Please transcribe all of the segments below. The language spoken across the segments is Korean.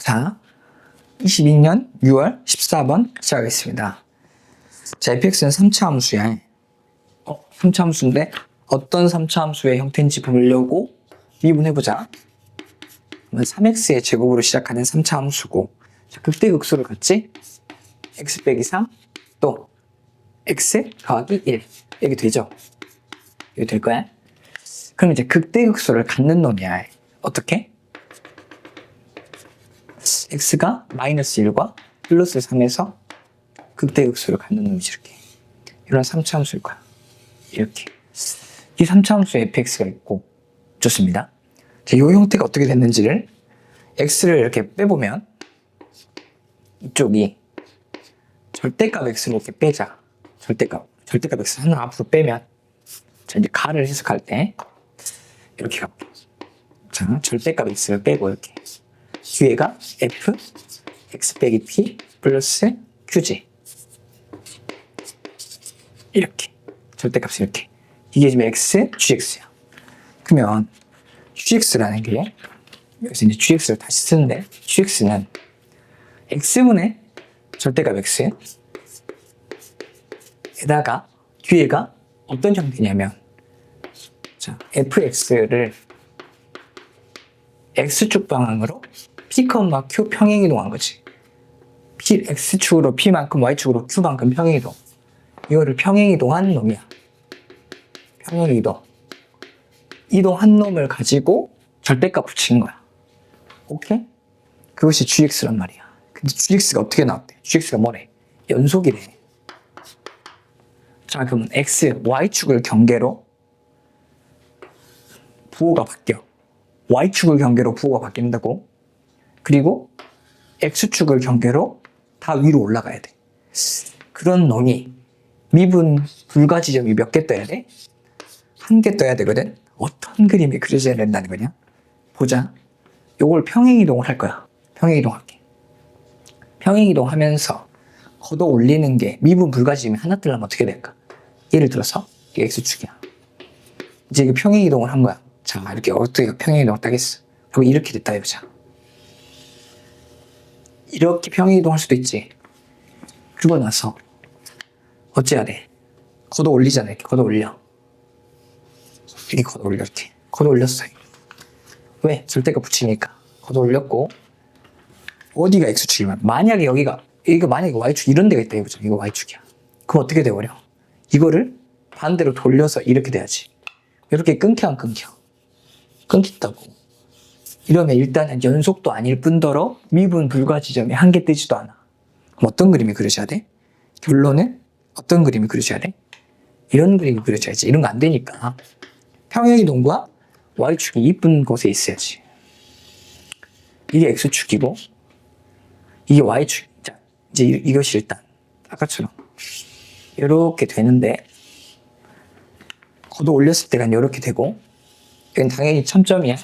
자, 22년 6월 14번 시작하겠습니다. 자, fx는 3차 함수야. 3차 함수인데 어떤 3차 함수의 형태인지 보려고 미분해보자. 3x의 제곱으로 시작하는 3차 함수고, 자, 극대극소를 갖지? x 빼기 3, 또 x 더하기 1 이렇게 되죠? 이렇게 될 거야. 그럼 이제 극대극소를 갖는 놈이야. 어떻게? x가 마이너스 1과 플러스 3에서 극대극소를 갖는 놈이지. 이렇게 이런 3차 함수일 거야. 이렇게 이 3차 함수에 fx가 있고. 좋습니다. 자, 이 형태가 어떻게 됐는지를 x를 이렇게 빼보면 이쪽이 절대값 x를 이렇게 빼자. 절대값 x 하나 앞으로 빼면, 자, 이제 가를 해석할 때 이렇게 가볼게. 자, 절대값 x를 빼고 이렇게 뒤에가 f x 빼기 p 플러스 qg, 이렇게 절대값이 이렇게, 이게 지금 x gx야. 그러면 gx라는 게, 여기서 이제 gx를 다시 쓰는데, gx는 x분의 절대값 x 에다가 뒤에가 어떤 형태냐면, 자, fx를 x축 방향으로 p, q 평행이동한 거지. x축으로 p만큼 y축으로 q만큼 평행이동. 이거를 평행이동한 놈이야. 평행이동. 이동한 놈을 가지고 절대값 붙이는 거야. 오케이? 그것이 gx란 말이야. 근데 gx가 어떻게 나왔대? gx가 뭐래? 연속이래. 자, 그러면 x, y축을 경계로 부호가 바뀌어. y축을 경계로 부호가 바뀐다고. 그리고 x축을 경계로 다 위로 올라가야 돼. 그런 놈이 미분 불가 지점이 몇 개 떠야 돼? 한 개 떠야 되거든. 어떤 그림이 그려져야 된다는 거냐? 보자. 요걸 평행이동을 할 거야. 평행이동할게. 평행이동하면서 걷어 올리는 게 미분 불가지점이 하나 뜨려면 어떻게 될까? 예를 들어서 이게 x축이야. 이제 이게 평행이동을 한 거야. 자, 이렇게 어떻게 평행이동을 따겠어? 그럼 이렇게 됐다 해보자. 이렇게 평행이동할 수도 있지. 그러고 나서 어찌해야 돼? 걷어 올리잖아. 이렇게 걷어 올려. 이렇게 걷어 올려. 이렇게 걷어 올렸어. 왜? 절대값 붙이니까 걷어 올렸고, 어디가 x축이면, 만약에 여기가 만약에 y축 이런 데가 있다 해보자. 이거 y축이야. 그럼 어떻게 돼버려? 이거를 반대로 돌려서 이렇게 돼야지. 이렇게 끊겨 안 끊겨? 끊긴다고. 이러면 일단은 연속도 아닐 뿐더러 미분 불가 지점이 한 개 뜨지도 않아. 그럼 어떤 그림이 그려져야 돼? 결론은 어떤 그림이 그려져야 돼? 이런 그림이 그려져야지. 이런 거 안 되니까 평행이동과 y축이 이쁜 곳에 있어야지. 이게 x축이고 이게 y축. 자, 이제 이것이 일단 아까처럼 이렇게 되는데, 걷어 올렸을 때가 이렇게 되고, 여긴 당연히 점점이야.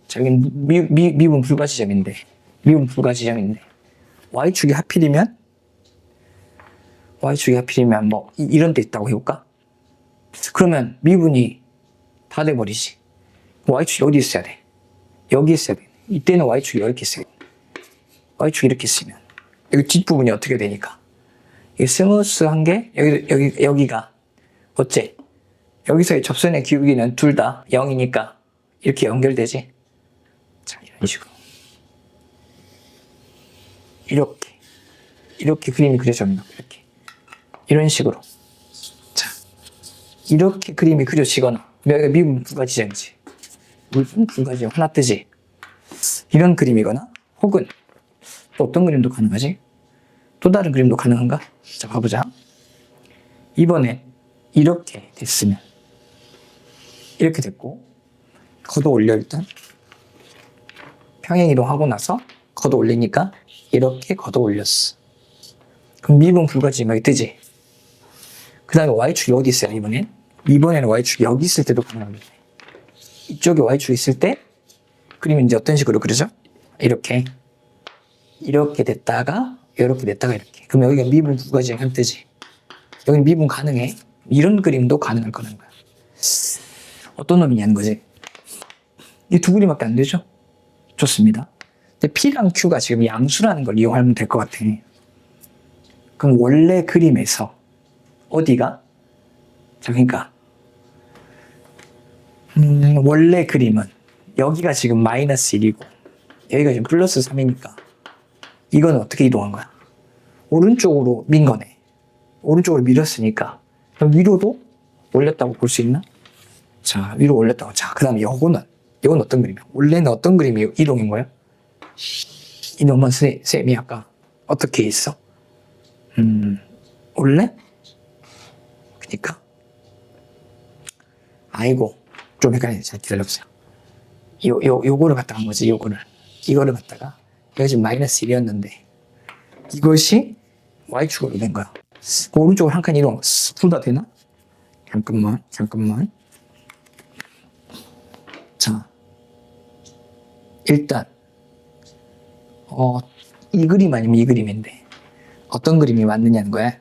자, 여긴 미분 불가 지점인데, y축이 하필이면 뭐 이런 데 있다고 해볼까? 그러면 미분이 다 돼버리지. y축이 어디 있어야 돼? 여기 있어야 돼. 이때는 y축이 이렇게 있어야 돼. y축이 이렇게 있으면 여기 뒷부분이 어떻게 되니까, 이 스무스한 게 여기가 어째? 여기서의 접선의 기울기는 둘 다 0이니까 이렇게 연결되지. 자, 이런 식으로 이렇게 그림이 그려집니다. 이런 식으로. 자, 이렇게 그림이 그려지거나, 여기가 미분 불가 지점이지. 미분 불가 지점 하나 뜨지. 이런 그림이거나, 혹은 또 어떤 그림도 가능하지? 또 다른 그림도 가능한가? 자, 봐보자. 이번에 이렇게 됐으면, 이렇게 됐고, 걷어 올려. 일단 평행이동하고 나서 걷어 올리니까 이렇게 걷어 올렸어. 그럼 미분 불가지점이 뜨지. 그 다음에 y축이 어디 있어요? 이번에는 y축이 여기 있을 때도 가능합니다. 이쪽에 y축이 있을 때 그림은 이제 어떤 식으로 그려져? 이렇게 됐다가 이렇게. 그럼 여기가 미분 불가지점이 뜨지. 여기는 미분 가능해. 이런 그림도 가능할 거라는 거야. 어떤 놈이냐는 거지. 이 두 그림밖에 안 되죠? 좋습니다. 근데 P랑 Q가 지금 양수라는 걸 이용하면 될 것 같아. 그럼 원래 그림에서 어디가? 자, 그러니까 원래 그림은 여기가 지금 마이너스 1이고 여기가 지금 플러스 3이니까 이건 어떻게 이동한 거야? 오른쪽으로 민 거네. 오른쪽으로 밀었으니까 그럼 위로도 올렸다고 볼 수 있나? 자, 위로 올렸다고. 자, 그 다음에 이건 어떤 그림이야? 원래는 어떤 그림이 이동인 거야? 이놈은 쌤이 아까 어떻게 했어? 원래? 그니까 아이고 좀 헷갈리네. 잘 기다려보세요. 요거를 갖다가 한 거지. 이거를 갖다가 여기 지금 마이너스 1이었는데 이것이 Y축으로 된 거야. 그 오른쪽으로 한 칸 이동 둘 다 되나? 잠깐만 자, 일단 이 그림 아니면 이 그림인데 어떤 그림이 맞느냐는 거야.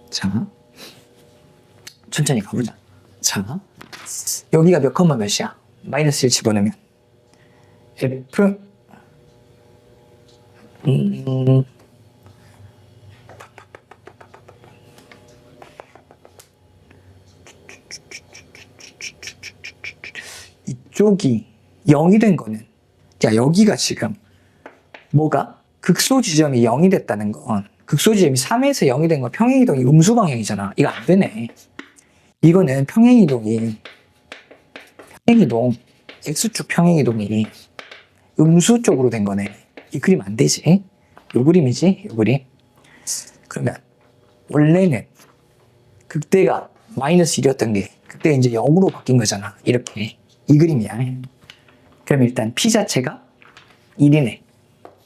자, 천천히 가보자. 자, 여기가 몇 컴마 몇이야? 마이너스 1 집어넣으면 F 이쪽이 0이 된 거는 자, 여기가 지금 뭐가? 극소 지점이 0이 됐다는 건 극소 지점이 3에서 0이 된 건 평행이동이 음수 방향이잖아. 이거 안 되네. 이거는 평행이동 X축 평행이동이 음수 쪽으로 된 거네. 이 그림 안 되지? 요 그림이지? 요 그림. 그러면 원래는 극대가 마이너스 1이었던 게 극대가 이제 0으로 바뀐 거잖아. 이렇게. 이 그림이야. 그럼 일단 P 자체가 1이네.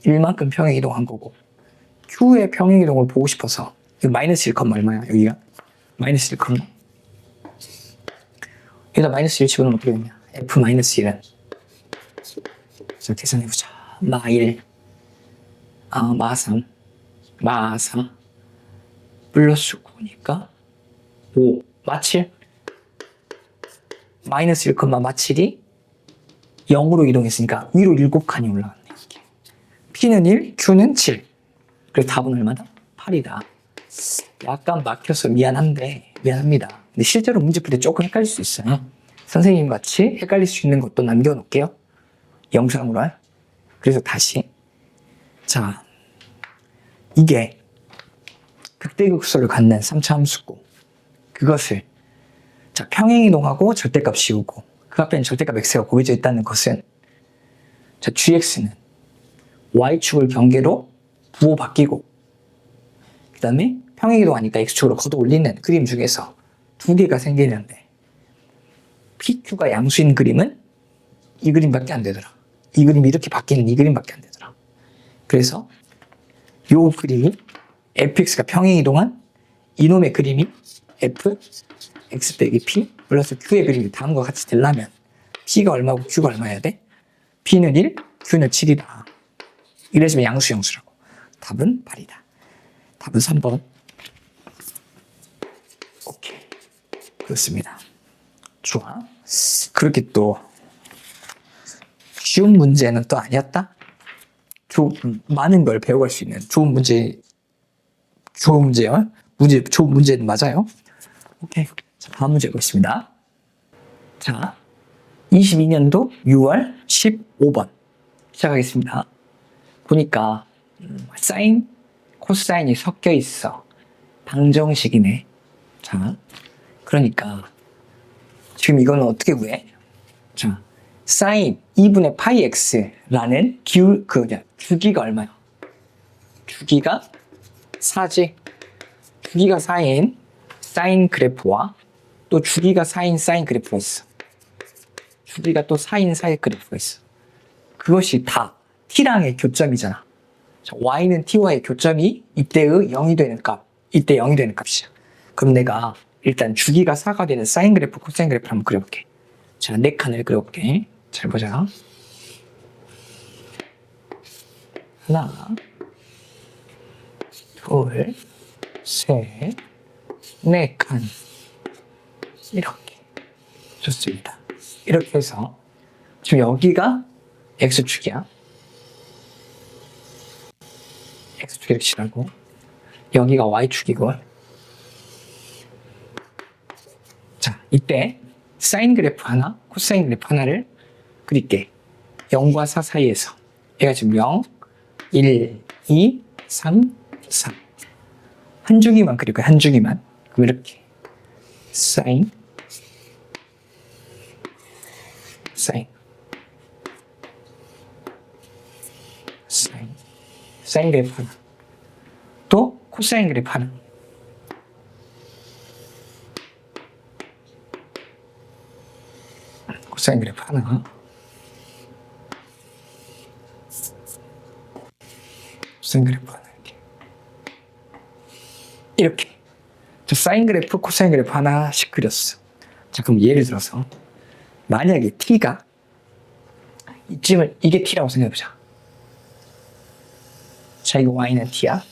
1만큼 평행이동한 거고 Q의 평행이동을 보고 싶어서 이거 마이너스 1, 얼마야? 여기가? 마이너스 1, 여기다 마이너스 1 집어넣으면 어떻게 되냐? F 마이너스 1은 자, 계산해보자. 마 1, 마 3, 마 4 플러스 9니까 5, 마 7 마이너스 1, 마 7이 0으로 이동했으니까 위로 7칸이 올라갔네. P는 1, Q는 7. 그래서 답은 얼마다? 8이다. 약간 막혀서 미안합니다. 근데 실제로 문제 풀 때 조금 헷갈릴 수 있어요. 선생님 같이 헷갈릴 수 있는 것도 남겨놓을게요. 영상으로. 그래서 다시. 자, 이게 극대극소를 갖는 3차 함수고 그것을 자, 평행이동하고 절대값 씌우고 그 앞에는 절대값 x가 고여져 있다는 것은 자, gx는 y축을 경계로 부호 바뀌고 그 다음에 평행이동하니까 x축으로 걷어 올리는 그림 중에서 두 개가 생기는데 PQ가 양수인 그림은 이 그림밖에 안 되더라. 이 그림이 이렇게 바뀌는 이 그림밖에 안 되더라. 그래서 요 그림이 fx가 평행이동한 이놈의 그림이 f x 빼기 p 플러스 q의 그림이 다음과 같이 되려면 p가 얼마고 q가 얼마여야 돼? p는 1, q는 7이다. 이래지면 양수 영수라고. 답은 8이다. 답은 3번. 오케이. 그렇습니다. 좋아. 그렇게 또 쉬운 문제는 또 아니었다? 많은 걸 배워갈 수 있는 좋은 문제요? 좋은 문제는 맞아요. 오케이. 자, 다음 문제 보겠습니다. 자, 22년도 6월 15번 시작하겠습니다. 보니까 사인, 코사인이 섞여 있어. 방정식이네. 자, 그러니까 지금 이거는 어떻게 구해? 자, 사인 2분의 파이 x라는 주기가 얼마야? 주기가 4지. 주기가 4인 사인 그래프와 또 주기가 4인 사인 그래프가 있어. 주기가 또 4인 사인 그래프가 있어. 그것이 다 t랑의 교점이잖아. 자, y는 t와의 교점이 이때의 0이 되는 값, 이때 0이 되는 값이야. 그럼 내가 일단 주기가 4가 되는 사인 그래프, 코사인 그래프를 한번 그려볼게. 자, 4칸을 그려볼게. 잘 보자. 하나, 둘, 셋, 4칸. 이렇게. 좋습니다. 이렇게 해서 지금 여기가 x축이야. x축 이렇게 칠하고 여기가 y축이고. 자, 이때 사인 그래프 하나, 코사인 그래프 하나를 그릴게. 0과 4 사이에서 얘가 지금 0, 1, 2, 3, 4 한 주기만 그릴 거야. 한 주기만. 그럼 이렇게 사인 사인 사인 사인 그래프 하나, 또 코사인 그래프 하나. 코사인 그래프 하나, 코사인 그래프 하나. 이렇게 저 사인 그래프, 코사인 그래프 하나씩 그렸어. 자, 그럼 예를 들어서 만약에 t가 이쯤을, 이게 t라고 생각해보자. 자, 이거 y는 t야.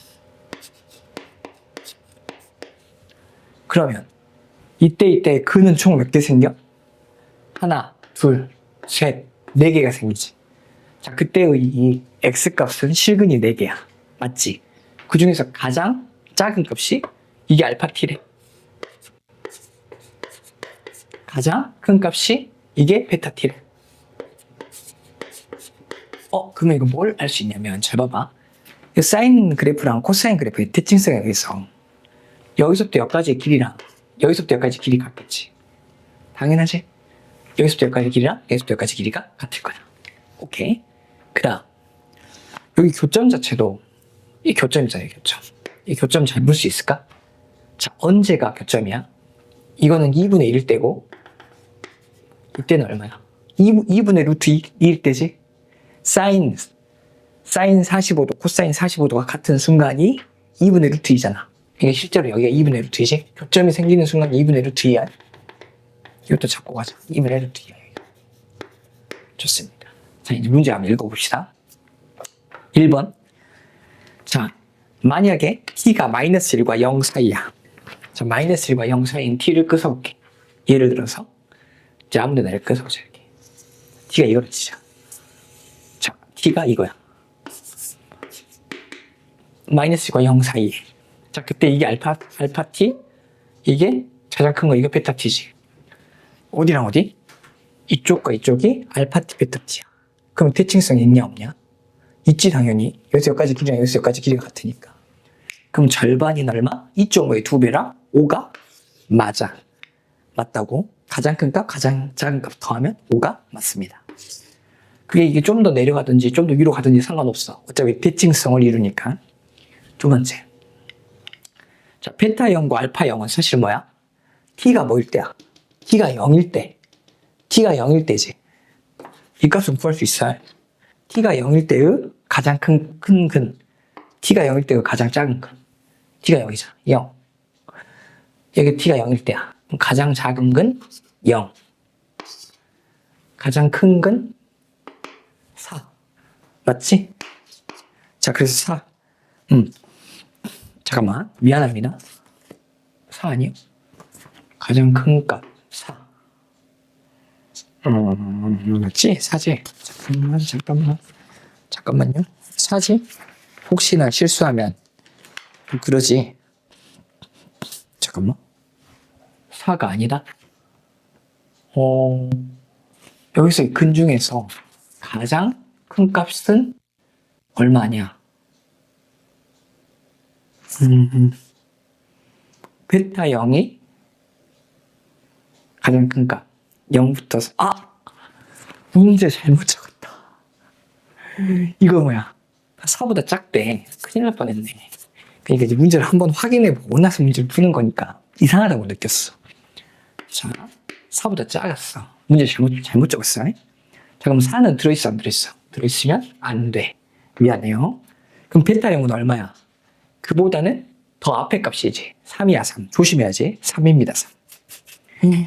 그러면 이때 근은 총 몇 개 생겨? 하나, 둘, 셋, 네 개가 생기지. 자, 그때의 이 x값은 실근이 4개야. 맞지? 그 중에서 가장 작은 값이 이게 알파 t래. 가장 큰 값이 이게 베타 t래. 그러면 이거 뭘 알 수 있냐면, 잘 봐봐. 이 사인 그래프랑 코사인 그래프의 특징성에 의해서 여기서부터 여기까지의 길이랑 여기서부터 여기까지 길이 같겠지. 당연하지? 여기서부터 여기까지 길이랑 여기서부터 여기까지 길이가 같을 거야. 오케이. 그다음 여기 교점 자체도 이 교점이잖아요. 이 교점 잘 볼 수 있을까? 자, 언제가 교점이야? 이거는 2분의 1일 때고 이때는 얼마야? 2분의 루트 2일 때지? 사인 45도, 코사인 45도가 같은 순간이 2분의 루트 2잖아. 이게 실제로 여기가 2분의 루트 2지? 교점이 생기는 순간 2분의 루트 2야. 이것도 잡고 가자. 2분의 루트 2야. 좋습니다. 자, 이제 문제 한번 읽어봅시다. 1번. 자, 만약에 t가 마이너스 1과 0 사이야. 자, 마이너스 1과 0 사이인 t를 끄서볼게. 예를 들어서 이제 아무데나 이렇게 끄서보자. 이렇게 t가 이거를 치자. 자, t가 이거야. 마이너스 1과 0 사이에. 자, 그때 이게 알파 t, 이게 가장 큰 거, 이거 베타 t지. 어디랑 어디? 이쪽과 이쪽이 알파 t, 베타 t야. 그럼 대칭성이 있냐 없냐? 있지, 당연히. 여기서 여기까지 길이랑 여기서 여기까지 길이가 같으니까. 그럼 절반이 얼마? 2.5의 2배랑 5가 맞아. 맞다고? 가장 큰 값, 가장 작은 값 더하면 5가 맞습니다. 그게 이게 좀 더 내려가든지 좀 더 위로 가든지 상관없어. 어차피 대칭성을 이루니까. 두 번째. 자, 베타 0과 알파 0은 사실 뭐야? t가 뭐일 때야? t가 0일 때. t가 0일 때지. 이 값은 구할 수 있어요. t가 0일 때의 가장 큰 근. t가 0일 때의 가장 작은 근. t가 0이잖아. 0. 여기 t가 0일 때야. 그럼 가장 작은 근 0. 가장 큰 근 4. 맞지? 자, 그래서 4. 잠깐만. 미안합니다. 4 아니요? 가장 큰 값 4. 맞지? 4지? 잠깐만요. 4지? 혹시나 실수하면 그러지. 잠깐만. 4가 아니다? 여기서 이 근 중에서 가장 큰 값은 얼마냐? 베타 0이 가장 큰 값. 0부터 문제 잘못 적었다. 이거 뭐야? 4보다 작대. 큰일 날 뻔했네. 그러니까 이제 문제를 한번 확인해보고 나서 문제를 푸는 거니까 이상하다고 느꼈어. 자, 4보다 작았어. 문제 잘못 적었어. 자, 그럼 4는 들어있어, 안 들어있어? 들어있으면 안 돼. 미안해요. 그럼 베타 0은 얼마야? 그보다는 더 앞에 값이지. 3이야, 3. 조심해야지. 3입니다, 3.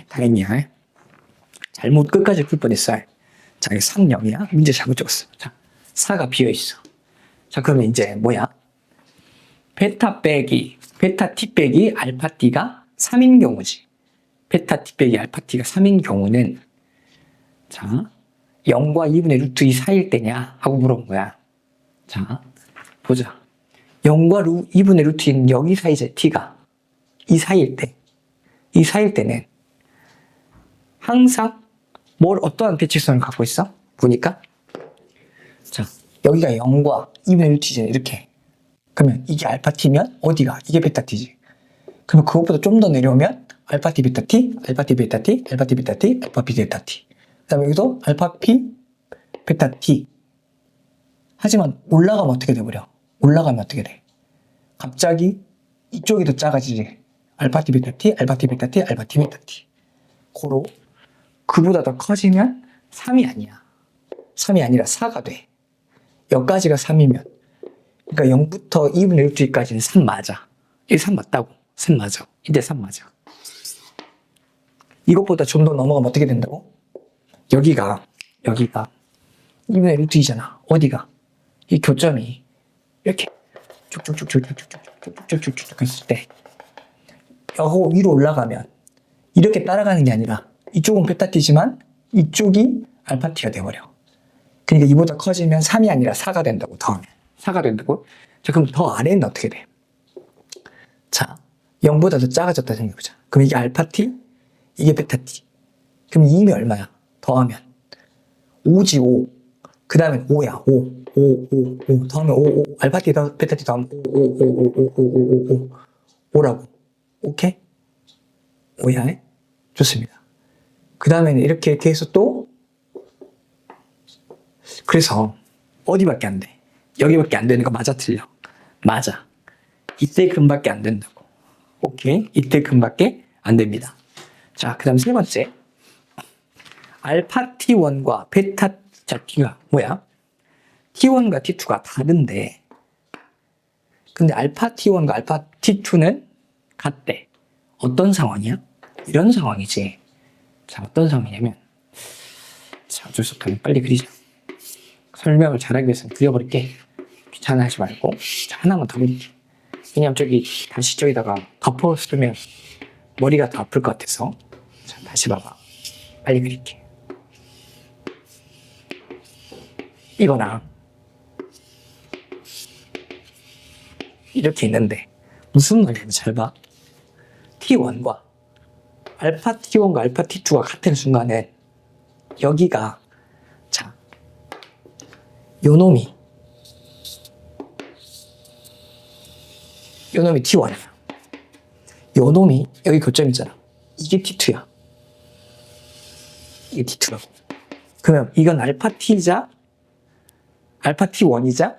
다행이야. 잘못 끝까지 풀 뻔했어. 자, 이거 3, 0이야. 문제 잘못 적었어. 자, 4가 비어있어. 자, 그러면 이제 뭐야? 베타 t 빼기 알파 t가 3인 경우지. 베타 t 빼기 알파 t가 3인 경우는, 자, 0과 2분의 루트 2 사이일 때냐 하고 물어본 거야. 자, 보자. 0과 2분의 루트 2는 여기 사이제 t가 이 사이일 때는 항상 어떠한 대칭성을 갖고 있어? 보니까 자, 여기가 0과 2분의 루트 2잖아. 이렇게. 그러면 이게 알파 t면 어디가? 이게 베타 t지. 그러면 그것보다 좀 더 내려오면 알파 t 베타 t, 알파 t 베타 t, 알파 t 베타 t, 알파 p 베타 t. 그다음에 여기도 알파 p 베타 t. 하지만 올라가면 어떻게 돼버려? 올라가면 어떻게 돼? 갑자기 이쪽이 더 작아지지. 알파 t 베타 t, 알파 t 베타 t, 알파 t 베타 t. 고로 그보다 더 커지면 3이 아니야. 3이 아니라 4가 돼. 여기까지가 3이면 그러니까 0부터 2분의 루트 2까지는 3 맞아. 이게 3 맞다고. 3 맞아. 이제 3 맞아. 이것보다 좀 더 넘어가면 어떻게 된다고? 여기가 2분의 루트 2잖아. 어디가? 이 교점이 이렇게 쭉쭉쭉쭉쭉쭉쭉쭉쭉쭉 했을 때 여기 위로 올라가면 이렇게 따라가는 게 아니라 이쪽은 베타 t지만 이쪽이 알파 t가 돼버려. 그러니까 이보다 커지면 3이 아니라 4가 된다고. 더하면 4가 된다고? 자, 그럼 더 아래는 어떻게 돼? 자, 0보다 더 작아졌다 생각해보자. 그럼 이게 알파 t, 이게 베타 t. 그럼 2면 얼마야? 더하면 5지 5. 그 다음엔 5야. 5. 더하면 5. 알파 t 베타 t 더하면 5라고. 오케이? 5야. 좋습니다. 그 다음에는 이렇게 해서 또 그래서 어디밖에 안 돼? 여기밖에 안 되는 거 맞아, 틀려? 맞아. 이때 근밖에 안 된다고. 오케이? 이때 근밖에 안 됩니다. 자, 그 다음 세 번째. 알파 t1과 베타 t가 뭐야? t1과 t2가 다른데 근데 알파 t1과 알파 t2는 같대. 어떤 상황이야? 이런 상황이지. 자, 어떤 상황이냐면 자, 어쩔 수 없다면 빨리 그리자. 설명을 잘하기 위해서는 그려버릴게. 귀찮아하지 말고. 자, 하나만 더 그릴게. 왜냐면 다시 저기다가 덮어쓰면 머리가 더 아플 것 같아서. 자, 다시 봐봐. 빨리 그릴게. 이거랑 이렇게 있는데 무슨 말이냐면 잘 봐. T1과 알파 T1과 알파 T2가 같은 순간에 여기가 자, 요놈이 T1이야. 요놈이 여기 교점 있잖아. 이게 T2야. 이게 T2라고. 그러면 이건 알파 T자 알파 T1이자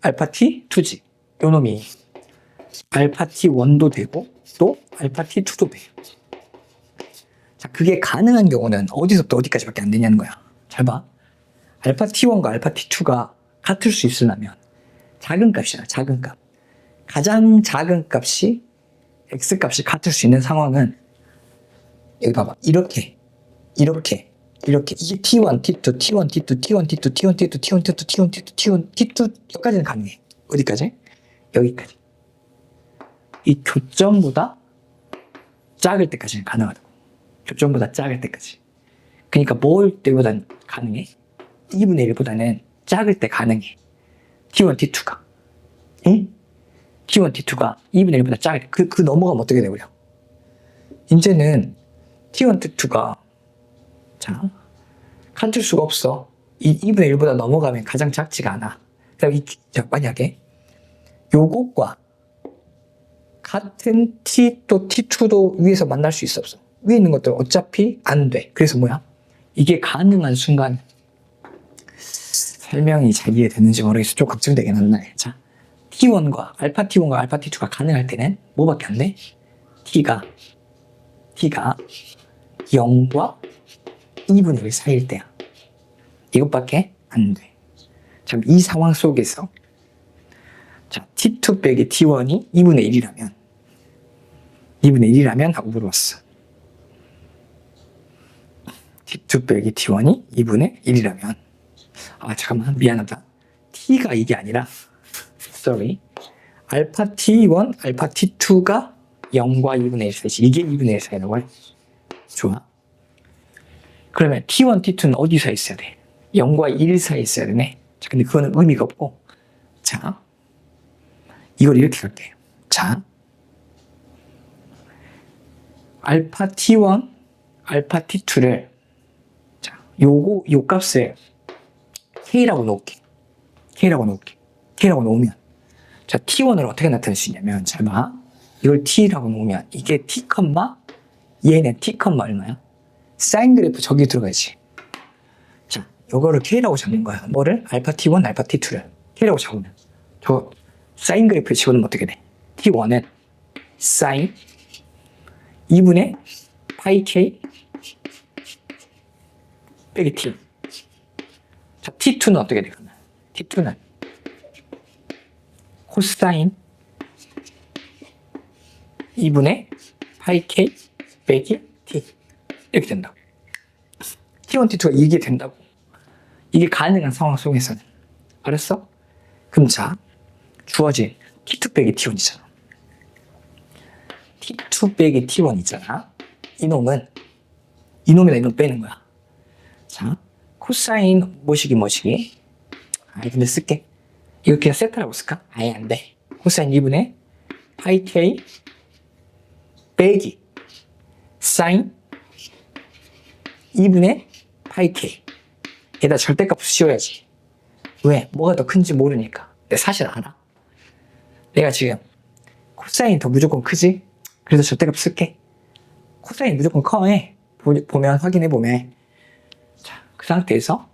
알파 T2지. 요놈이 알파 T1도 되고 또 알파 T2도 돼. 자, 그게 가능한 경우는 어디서부터 어디까지밖에 안 되냐는 거야. 잘 봐. 알파 T1과 알파 T2가 같을 수 있으려면 작은 값이야. 작은 값. 가장 작은 값이 X값이 같을 수 있는 상황은 여기 봐봐. 이렇게 이게 T1, T2, T1, T2, T1, T2, T1, T2, T1, T2, T1, T2, T1, T2 여기까지는 가능해. 어디까지? 여기까지. 이 교점보다 작을 때까지는 가능하다고. 교점보다 작을 때까지. 그러니까 뭘 때보단 가능해? 2분의 1보다는 작을 때 가능해. T1, T2가. 응? T1, T2가 2분의 1보다 작을 때. 그 넘어가면 어떻게 되버려? 이제는 T1, T2가 자, 같을 수가 없어. 이 2분의 1보다 넘어가면 가장 작지가 않아. 그럼 자, 만약에 요것과 같은 T 또 T2도 위에서 만날 수 있어 없어? 위에 있는 것들은 어차피 안 돼. 그래서 뭐야? 이게 가능한 순간 설명이 잘 이해되는지 모르겠어. 좀 걱정되긴 한데. 자, T1과 알파 T1과 알파 T2가 가능할 때는 뭐밖에 안 돼? T가 0과 2분의 1 사이일 때야. 이것밖에 안 돼. 자, 이 상황 속에서 자, T2 빼기 T1이 2분의 1이라면 하고 물어봤어. T2 빼기 T1이 2분의 1이라면 아, 잠깐만. 미안하다. T가 이게 아니라 sorry. 알파 T1, 알파 T2가 0과 2분의 1 사이지. 이게 2분의 1 사이라고 해. 좋아. 그러면 T1, T2는 어디서 있어야 돼? 0과 1 사이에 있어야 되네. 자, 근데 그거는 의미가 없고. 자, 이걸 이렇게 갈게요. 자, 알파 t1, 알파 t2를 자, 요 값을 k라고 놓을게. k라고 놓으면 자, t1을 어떻게 나타낼 수 있냐면 잘 봐. 이걸 t라고 놓으면 이게 t, 얘는 t, 얼마야? 사인 그래프 저기 들어가야지. 자, 요거를 k라고 잡는 거야. 뭐를? 알파 t1, 알파 t2를 k라고 잡으면 저 사인 그래프에 집어넣으면 어떻게 돼? t1은 사인 2분의 파이 k 빼기 t. 자, t2는 어떻게 되겠나? t2는 코사인 2분의 파이 k 빼기 t. 이렇게 된다고. t1, t2가 이게 된다고. 이게 가능한 상황 속에서는. 알았어? 그럼 자, 주어진 t2 빼기 t1이잖아. t2 빼기 t1 있잖아. 이놈이나 이놈 빼는 거야. 자, 코사인 뭐시기. 아이, 근데 쓸게. 이거 그냥 세타라고 쓸까? 아예 안 돼. 코사인 2분의 파이 k 빼기 사인 2분의 파이 k. 얘다 절대값을 씌워야지. 왜? 뭐가 더 큰지 모르니까. 근데 사실 알아. 내가 지금 코사인이 더 무조건 크지? 그래서 절대값 쓸게. 코사인이 무조건 커. 보면 확인해보면 자, 그 상태에서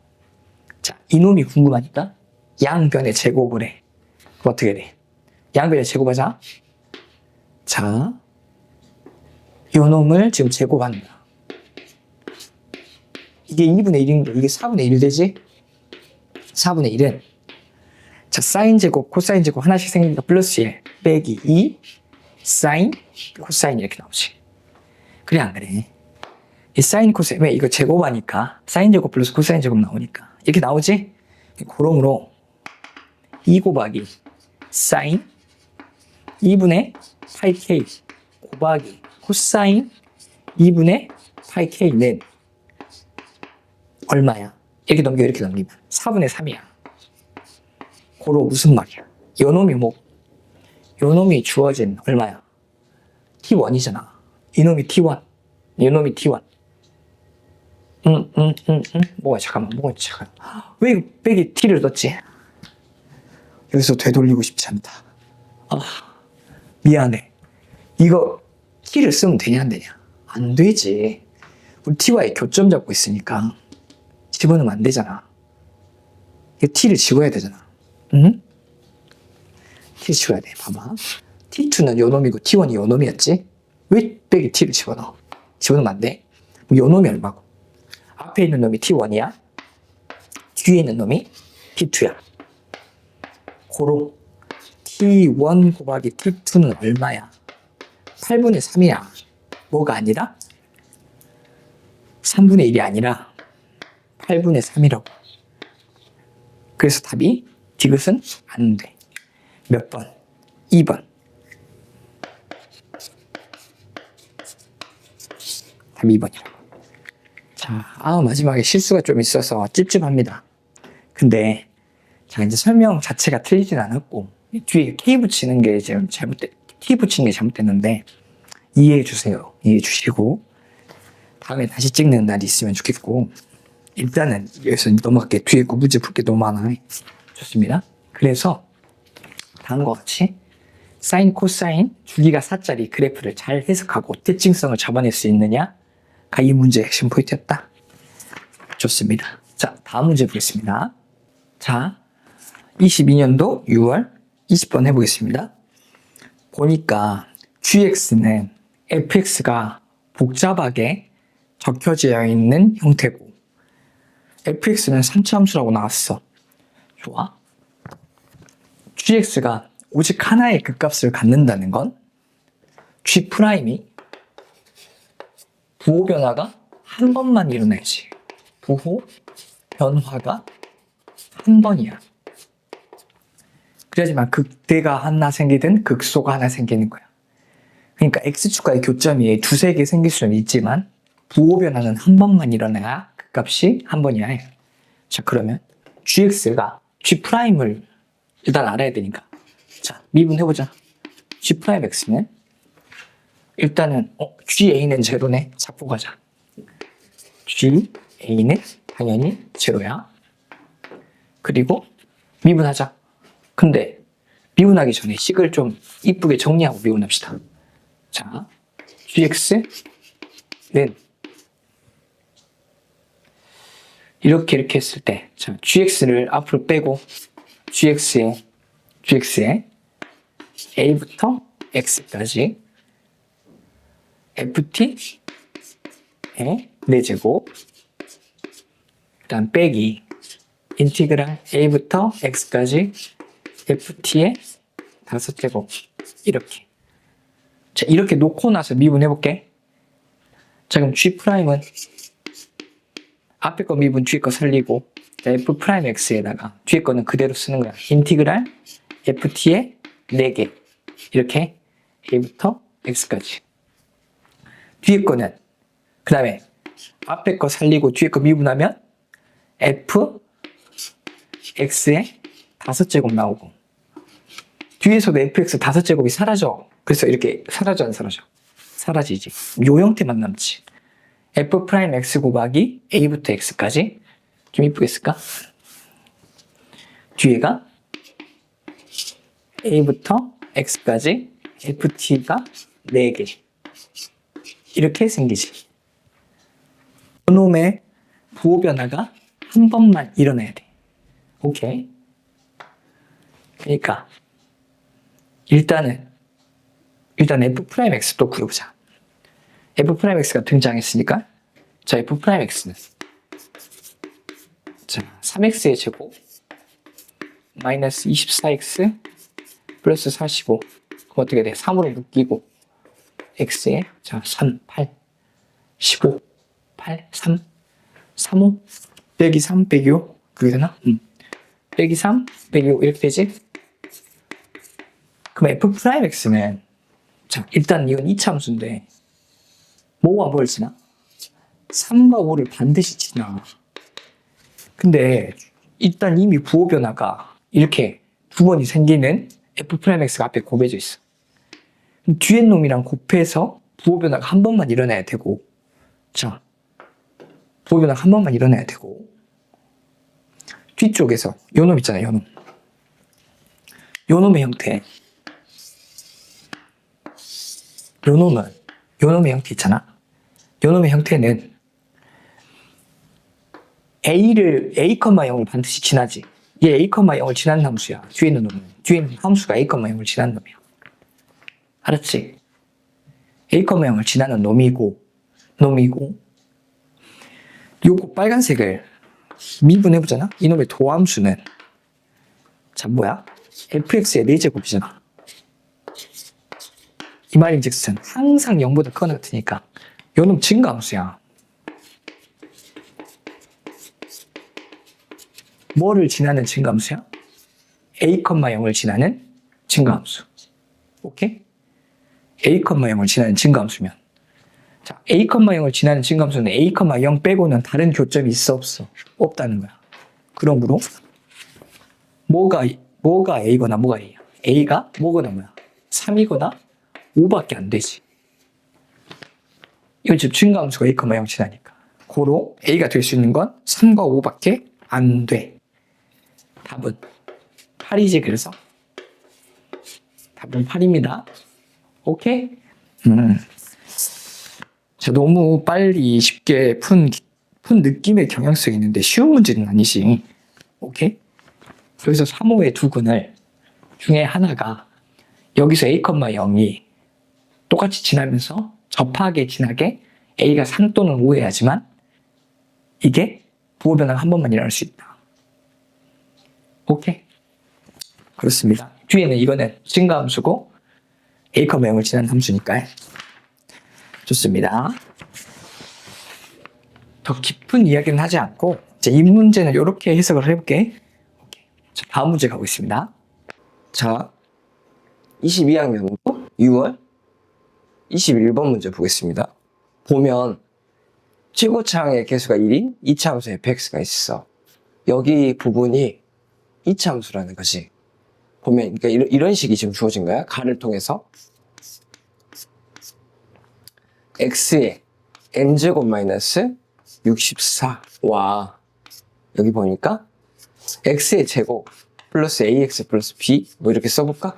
자, 이놈이 궁금하니까 양변의 제곱을 해. 그럼 어떻게 돼? 양변의 제곱하자. 자, 요놈을 지금 제곱한다. 이게 2분의 1인데 이게 4분의 1 되지? 4분의 1은 자, 사인 제곱, 코사인 제곱 하나씩 생기니까 플러스 1 빼기 2 사인, 코사인 이렇게 나오지. 그래 안 그래? 이 사인, 코사인, 왜? 이거 제곱하니까 사인 제곱 플러스 코사인 제곱 나오니까 이렇게 나오지? 그러므로 2 곱하기 사인 2분의 파이 k 곱하기 코사인 2분의 파이 k는 얼마야? 이렇게 넘기면 4분의 3이야. 고로 무슨 말이야? 요놈이 주어진 얼마야? t1이잖아. 이놈이 t1. 요놈이 t1. 뭐가 잠깐만. 왜 이거 빼기 t를 넣었지? 여기서 되돌리고 싶지 않다. 아, 미안해. 이거 t를 쓰면 되냐 안 되냐? 안 되지. 우리 t와의 교점 잡고 있으니까 집어넣으면 안 되잖아. 이거 t를 집어야 되잖아. 응? t를 집어야 돼. 봐봐. t2는 요놈이고 t1이 요놈이었지? 왜 빼기 t를 집어넣어? 집어넣으면 안 돼. 그럼 요놈이 얼마고? 앞에 있는 놈이 t1이야. 뒤에 있는 놈이 t2야. 고로 t1 곱하기 t2는 얼마야? 8분의 3이야. 뭐가 아니라? 3분의 1이 아니라 8분의 3이라고. 그래서 답이 디귿은 안 돼. 몇 번? 2번. 답이 2번이라고. 자, 마지막에 실수가 좀 있어서 찝찝합니다. 근데 자, 이제 설명 자체가 틀리진 않았고 뒤에 K 붙이는 게 지금 T 붙이는 게 잘못됐는데 이해해 주세요. 이해해 주시고 다음에 다시 찍는 날이 있으면 좋겠고 일단은 여기서 넘어갈게. 뒤에 문제 풀 게 너무 많아. 좋습니다. 그래서 다음과 같이 사인, 코사인, 주기가 4짜리 그래프를 잘 해석하고 특징성을 잡아낼 수 있느냐가 이 문제의 핵심 포인트였다. 좋습니다. 자, 다음 문제 보겠습니다. 자, 22년도 6월 20번 해보겠습니다. 보니까 gx는 fx가 복잡하게 적혀져 있는 형태고 fx는 3차 함수라고 나왔어. 좋아. gx가 오직 하나의 극값을 갖는다는 건 g' 부호 변화가 한 번만 일어나야지. 부호 변화가 한 번이야. 그래야지만 극대가 하나 생기든 극소가 하나 생기는 거야. 그러니까 x축과의 교점이 두세 개 생길 수는 있지만 부호 변화는 한 번만 일어나야 그 값이 한 번이야. 자, 그러면 gx가 g'을 일단 알아야 되니까. 자, 미분해보자. g'x는 일단은 GA는 제로네. 잡고 가자. GA는 당연히 제로야. 그리고 미분하자. 근데 미분하기 전에 식을 좀 이쁘게 정리하고 미분합시다. 자, GX는 이렇게 했을 때, 자, GX를 앞으로 빼고 GX에 A부터 X까지 FT의 4제곱, 일단 빼기 인티그랄 A부터 X까지 FT의 5제곱, 이렇게. 자, 이렇게 놓고 나서 미분해볼게. 자, 그럼 G'은 앞에 거 미분 뒤에 거 살리고, 자, F'X에다가 뒤에 거는 그대로 쓰는 거야. 인티그랄 FT의 4개, 이렇게 A부터 X까지. 뒤에 거는 그 다음에 앞에 거 살리고 뒤에 거 미분하면 Fx의 5제곱 나오고, 뒤에서도 fx 5제곱이 사라져. 그래서 이렇게 사라져, 안 사라져? 사라지지. 요 형태만 남지. F'X 곱하기 A부터 X까지. 좀 이쁘게 쓸까? 뒤에가 A부터 X까지 FT가 4개. 이렇게 생기지. 요놈의 부호 변화가 한 번만 일어나야 돼. 오케이? 그러니까 일단 F'X도 그려보자. F'X가 등장했으니까, 자, F'X는 자, 3X의 제곱 마이너스 24X 플러스 45, 그럼 어떻게 돼? 3으로 묶이고 X에 자, 3, 8, 15, 8, 3, 3, 5 빼기 3 빼기 5, 그게 되나? 빼기 3 빼기 5 이렇게 되지? 그럼 F'X는 자, 일단 이건 2차 함수인데 뭐와 뭘 지나? 3과 5를 반드시 지나. 근데 일단 이미 부호 변화가 이렇게 두 번이 생기는 F'X가 앞에 곱해져 있어. 뒤에 놈이랑 곱해서 부호 변화가 한 번만 일어나야 되고, 자, 부호 변화가 한 번만 일어나야 되고, 뒤쪽에서 요 놈 있잖아요, 요 놈. 요 놈의 형태. 요 놈의 형태 있잖아. 요 놈의 형태는 A,0을 반드시 지나지. 얘 A,0을 지난 함수야. 뒤에 있는 함수가 A,0을 지난 놈이야. 알았지? A,0을 지나는 놈이고, 요거 빨간색을 미분해보잖아? 이놈의 도함수는, 자, 뭐야? fx의 4제곱이잖아. 이 말인즉슨 항상 0보다 크거나 같으니까 요놈 증가함수야. 뭐를 지나는 증가함수야? A,0을 지나는 증가함수. 오케이? A,0을 지나는 증가함수면, 자, A,0을 지나는 증가함수는 A,0 빼고는 다른 교점이 있어, 없어? 없다는 거야. 그러므로 뭐가 A거나 뭐가 A야? A가 뭐거나 뭐야? 3이거나 5밖에 안 되지. 이건 지금 증가함수가 A,0 지나니까. 고로 A가 될 수 있는 건 3과 5밖에 안 돼. 답은 8이지. 그래서 답은 8입니다. 오케이? 자, 너무 빨리 쉽게 푼 느낌의 경향성이 있는데 쉬운 문제는 아니지. 오케이? 여기서 3호의 두 근을 중에 하나가 여기서 A,0이 똑같이 지나면서 접하게 지나게 A가 3 또는 5여야지만 이게 부호 변화가 한 번만 일어날 수 있다. 오케이? 그렇습니다. 뒤에는 이거는 증가함수고 A,0을 지나는 함수니까요. 좋습니다. 더 깊은 이야기는 하지 않고 이제 이 문제는 이렇게 해석을 해볼게. 자, 다음 문제 가고 있습니다. 자, 22학년도 6월 21번 문제 보겠습니다. 보면 최고차항의 개수가 1인 2차 함수 fx가 있어. 여기 부분이 이차함수라는 것이 보면 그러니까 이런 식이 지금 주어진 거야. 가를 통해서 x의 n제곱 마이너스 64와 여기 보니까 x의 제곱 플러스 ax 플러스 b 뭐 이렇게 써볼까?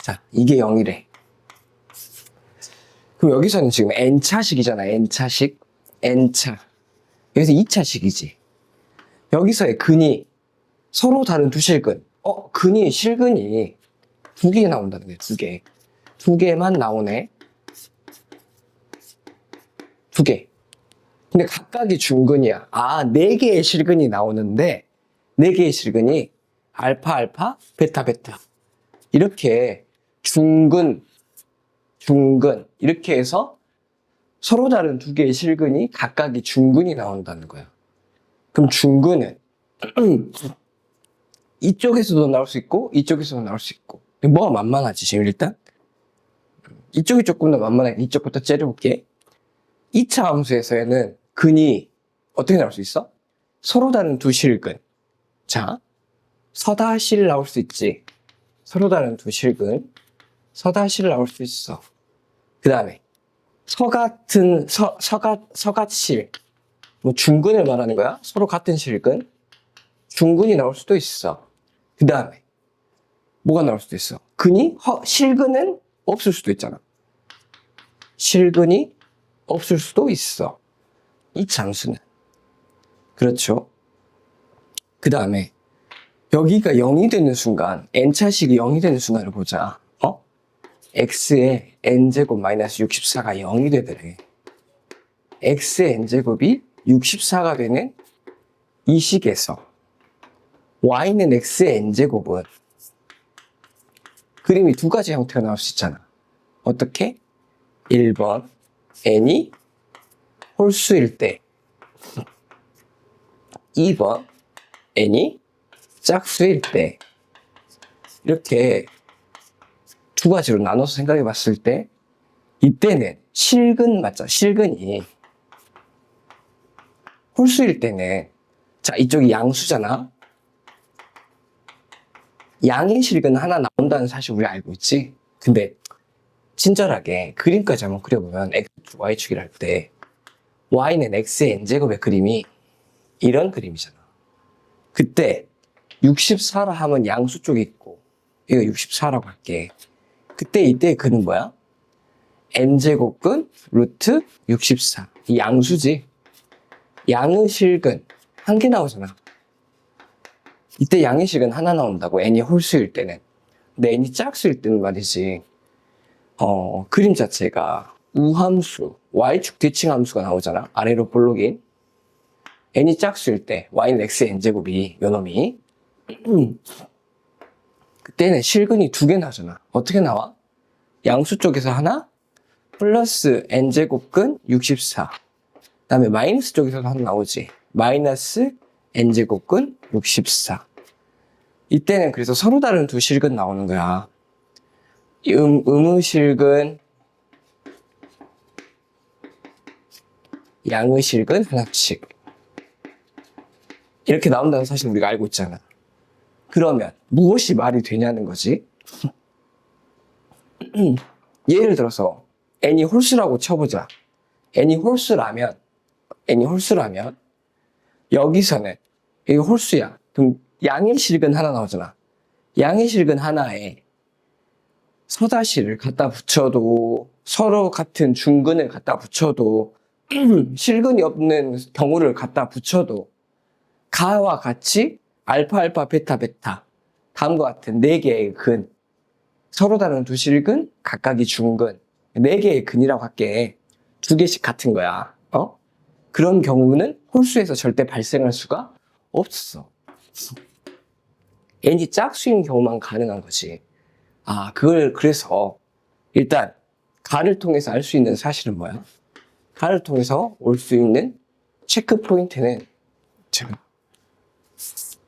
자, 이게 0이래. 그럼 여기서는 지금 n차식이잖아. n차식. n차. 여기서 2차식이지. 여기서의 근이 서로 다른 두 실근. 근이 실근이 두 개 나온다는 거야. 두 개. 두 개만 나오네. 두 개. 근데 각각이 중근이야. 네 개의 실근이 나오는데 네 개의 실근이 알파 알파 베타 베타 이렇게 중근 이렇게 해서 서로 다른 두 개의 실근이 각각이 중근이 나온다는 거야. 그럼 중근은 이쪽에서도 나올 수 있고 이쪽에서도 나올 수 있고 뭐가 만만하지 지금 일단? 이쪽이 조금 더 만만해. 이쪽부터 째려볼게. 2차 함수에서는 근이 어떻게 나올 수 있어? 서로 다른 두 실근. 자, 서다실 나올 수 있지. 서로 다른 두 실근. 서다실 나올 수 있어. 그 다음에 서같실. 뭐 중근을 말하는 거야? 서로 같은 실근. 중근이 나올 수도 있어. 그 다음에 뭐가 나올 수도 있어? 실근은 없을 수도 있잖아. 실근이 없을 수도 있어. 이 함수는. 그렇죠. 그 다음에 여기가 0이 되는 순간, n차식이 0이 되는 순간을 보자. x의 n제곱 마이너스 64가 0이 되더래. x의 n제곱이 64가 되는 이 식에서 y는 x의 n제곱은 그림이 두 가지 형태가 나올 수 있잖아. 어떻게? 1번 n이 홀수일 때 2번 n이 짝수일 때 이렇게 두 가지로 나눠서 생각해 봤을 때 이때는 실근 맞죠? 실근이 홀수일 때는 자 이쪽이 양수잖아. 양의 실근 하나 나온다는 사실 우리 알고 있지? 근데 친절하게 그림까지 한번 그려보면 x축, y축이라 할 때 y는 x의 n제곱의 그림이 이런 그림이잖아. 그때 64라 하면 양수 쪽에 있고 이거 64라고 할게. 그때 이때 근은 뭐야? n제곱근 루트 64. 이 양수지. 양의 실근 한 개 나오잖아. 이때 양의 실근 하나 나온다고 n이 홀수일 때는. 근데 n이 짝수일 때는 말이지. 그림 자체가 우함수, y축 뒤칭 함수가 나오잖아. 아래로 볼록인. n이 짝수일 때 y는 x의 n제곱이 요놈이 그때는 실근이 두 개 나잖아. 어떻게 나와? 양수 쪽에서 하나 플러스 n제곱근 64. 그 다음에 마이너스 쪽에서도 하나 나오지. 마이너스 n제곱근 64. 이때는 그래서 서로 다른 두 실근 나오는 거야. 음의 실근, 양의 실근 하나씩. 이렇게 나온다는 사실 우리가 알고 있잖아. 그러면 무엇이 말이 되냐는 거지. 예를 들어서 n이 홀수라고 쳐보자. n이 홀수라면 여기서는 이게 홀수야. 그럼 양의 실근 하나 나오잖아. 양의 실근 하나에 서다시를 갖다 붙여도 서로 같은 중근을 갖다 붙여도 실근이 없는 경우를 갖다 붙여도 가와 같이 알파 알파 베타 베타 다음과 같은 4개의 근 서로 다른 두 실근 각각이 중근 4개의 근이라고 할게. 2개씩 같은 거야. 그런 경우는 홀수에서 절대 발생할 수가 없어. n이 짝수인 경우만 가능한 거지. 그래서 일단 가를 통해서 알 수 있는 사실은 뭐야? 가를 통해서 올 수 있는 체크 포인트는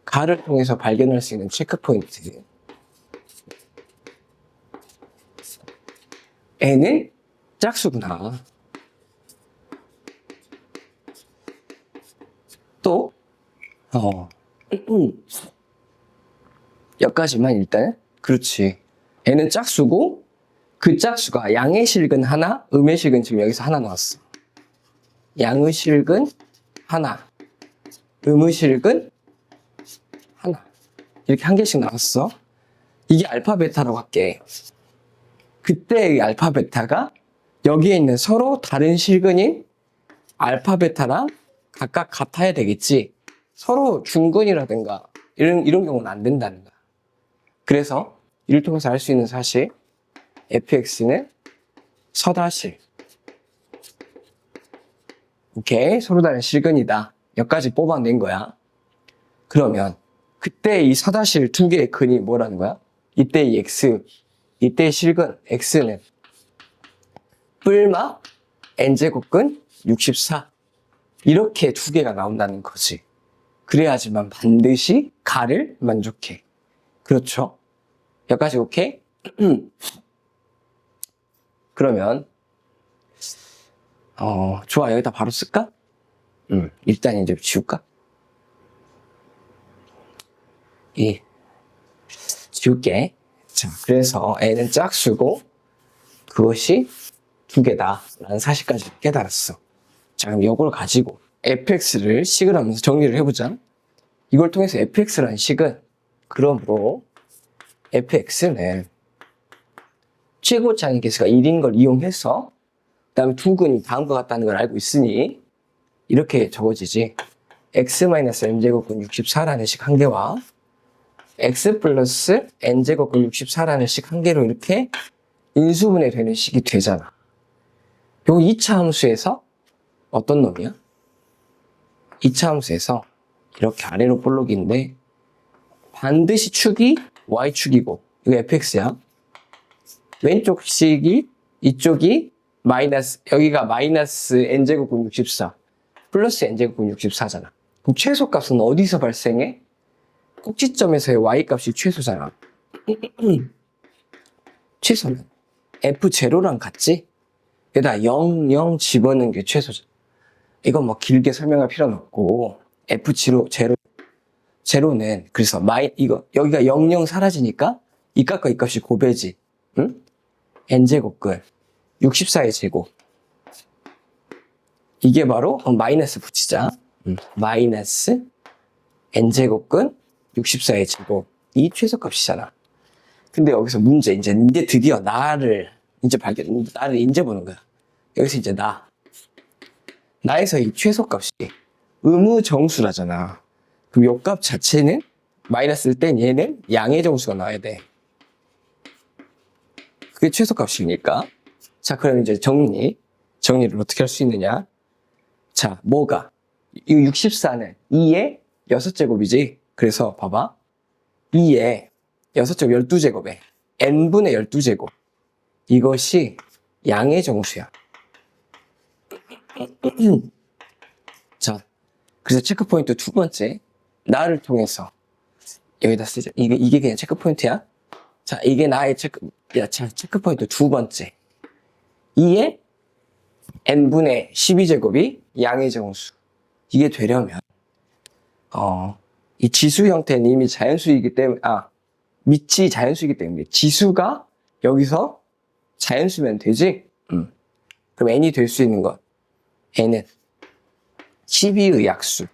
가를 통해서 발견할 수 있는 체크 포인트. n은 짝수구나. 또 여기까지만 일단. 그렇지. N은 짝수고 그 짝수가 양의 실근 하나, 음의 실근 지금 여기서 하나 나왔어. 양의 실근 하나, 음의 실근 하나. 이렇게 한 개씩 나왔어. 이게 알파 베타라고 할게. 그때의 알파 베타가 여기에 있는 서로 다른 실근인 알파 베타랑 각각 같아야 되겠지. 서로 중근이라든가 이런 경우는 안 된다는 거야. 그래서 이를 통해서 알 수 있는 사실, fx는 서다실. 오케이, 서로 다른 실근이다. 여기까지 뽑아낸 거야. 그러면 그때 이 서다실 두 개의 근이 뭐라는 거야? 이때 이 x, 이때 실근 x는 뿔마 n제곱근 64. 이렇게 두 개가 나온다는 거지. 그래야지만 반드시 가를 만족해. 그렇죠? 여기까지 오케이? 그러면 좋아, 여기다 바로 쓸까? 일단 이제 지울까? 지울게. 자, 그래서 n은 짝수고 그것이 두 개다 라는 사실까지 깨달았어. 자, 그럼 이걸 가지고 fx를 식을 하면서 정리를 해보자. 이걸 통해서 fx라는 식은 그러므로 fx는 최고차의 개수가 1인 걸 이용해서 그 다음에 두 근이 다음과 같다는 걸 알고 있으니 이렇게 적어지지. x-n제곱근 64라는 식 한 개와 x 플러스 n제곱근 64라는 식 한 개로 이렇게 인수분해 되는 식이 되잖아. 요 2차 함수에서 어떤 놈이야? 2차 함수에서 이렇게 아래로 볼록인데 반드시 축이 y축이고 이거 fx야. 왼쪽 식이 이쪽이 마이너스, 여기가 마이너스 n제곱근 64 플러스 n제곱근 64잖아. 그럼 최소값은 어디서 발생해? 꼭지점에서의 y값이 최소잖아. 최소는 f0랑 같지? 여기다 0, 0 집어넣는 게 최소죠. 이건 뭐 길게 설명할 필요는 없고 f0, 제로는 그래서 이거 여기가 0, 0 사라지니까 이 값과 이 값이 고배지. 응? n제곱근 64의 제곱. 이게 바로 마이너스 붙이자. 마이너스 n제곱근 64의 제곱. 이 최소값이잖아. 근데 여기서 문제, 이제 드디어 나를 인제 보는 거야. 여기서 이제 나에서 이 최소값이 의무정수라잖아. 그럼 요 값 자체는 마이너스일 땐 얘는 양의 정수가 나와야 돼. 그게 최소값이니까. 자, 그럼 이제 정리를 어떻게 할 수 있느냐? 자, 뭐가? 이 64는 2의 6제곱이지? 그래서 봐봐. 2의 6제곱 12제곱에 n분의 12제곱. 이것이 양의 정수야. 자, 그래서 체크포인트 두 번째. 나를 통해서 여기다 쓰자. 이게 그냥 체크포인트야. 자, 이게 나의 체크포인트 두 번째. 2의 n분의 12제곱이 양의 정수. 이게 되려면 이 지수 형태는 이미 자연수이기 때문에 밑이 자연수이기 때문에 지수가 여기서 자연수면 되지? 그럼 n이 될 수 있는 건 n은 12의 약수.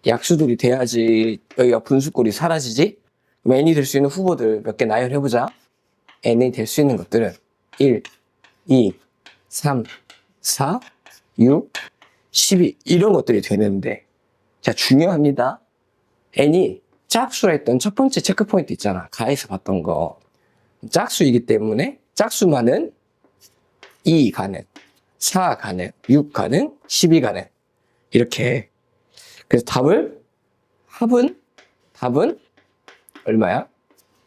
약수들이 돼야지 여기가 분수꼴이 사라지지? 그럼 n이 될 수 있는 후보들 몇 개 나열해보자. n이 될 수 있는 것들은 1, 2, 3, 4, 6, 12 이런 것들이 되는데 자, 중요합니다. n이 짝수라 했던 첫 번째 체크포인트 있잖아. 가에서 봤던 거. 짝수이기 때문에 짝수만은 2 가능, 4 가능, 6 가능, 12 가능. 이렇게. 그래서 답은 얼마야?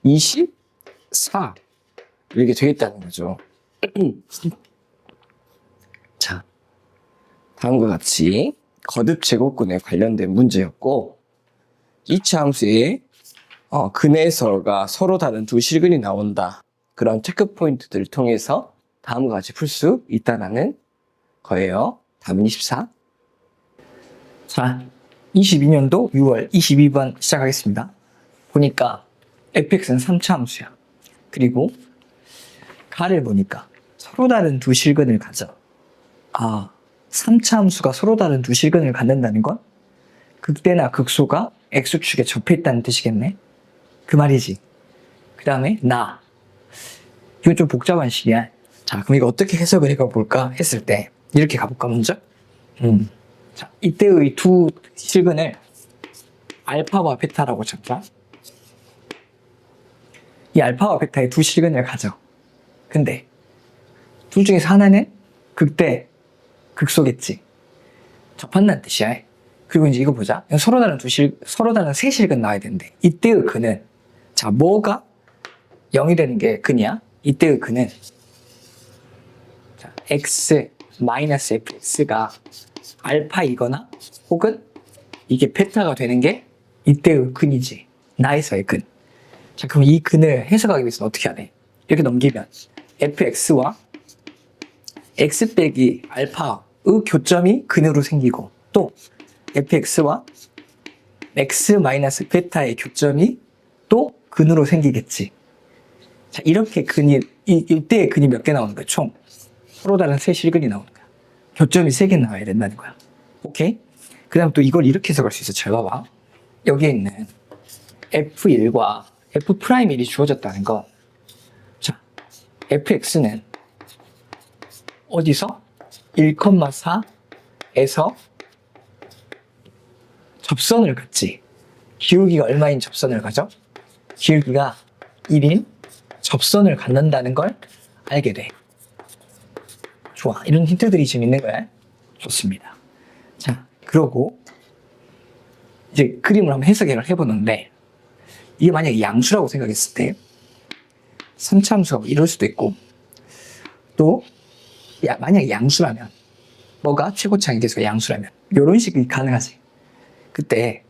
24. 이렇게 되겠다는 거죠. 자, 다음과 같이 거듭 제곱근에 관련된 문제였고 2차 함수에 근에서가 서로 다른 두 실근이 나온다. 그런 체크포인트들을 통해서 다음과 같이 풀 수 있다는 거예요. 답은 24. 자, 22년도 6월 22번 시작하겠습니다. 보니까 fx는 3차 함수야. 그리고 가를 보니까 서로 다른 두 실근을 가져. 3차 함수가 서로 다른 두 실근을 갖는다는 건 극대나 극소가 x축에 접해 있다는 뜻이겠네. 그 말이지. 그 다음에 이건 좀 복잡한 식이야. 자, 그럼 이거 어떻게 해석을 해볼까 했을 때 이렇게 가볼까 먼저? 자, 이때의 두 실근을 알파와 베타라고 잡자. 이 알파와 베타의 두 실근을 가져. 근데 둘 중에서 하나는 극대, 극소겠지. 접한다는 뜻이야. 그리고 이제 이거 보자. 서로 다른 세 실근 나와야 되는데 이때의 근은 자, 뭐가 0이 되는 게 근이야? 이때의 근은 자, x 마이너스 fx가 알파이거나 혹은 이게 베타가 되는 게 이때의 근이지. 나에서의 근. 자, 그럼 이 근을 해석하기 위해서는 어떻게 해야 돼? 이렇게 넘기면 fx와 x 빼기 알파의 교점이 근으로 생기고 또 fx와 x 마이너스 베타의 교점이 또 근으로 생기겠지. 자, 이렇게 이때의 근이 몇 개 나오는 거야? 총 서로 다른 세 실근이 나오는 거야. 교점이 3개 나와야 된다는 거야. 오케이? 그 다음 또 이걸 이렇게 해석할 수 있어. 잘 봐봐. 여기에 있는 f1과 f'1이 주어졌다는 건 자, fx는 어디서? 1,4에서 접선을 갖지. 기울기가 얼마인 접선을 가져? 기울기가 1인 접선을 갖는다는 걸 알게 돼. 좋아. 이런 힌트들이 지금 있는 거야. 좋습니다. 자, 그러고 이제 그림을 한번 해석을 해보는데 이게 만약에 양수라고 생각했을 때 3차 함수가 이럴 수도 있고 또 만약에 양수라면 뭐가 최고차항의 계수가 양수라면 이런 식이 가능하지. 그때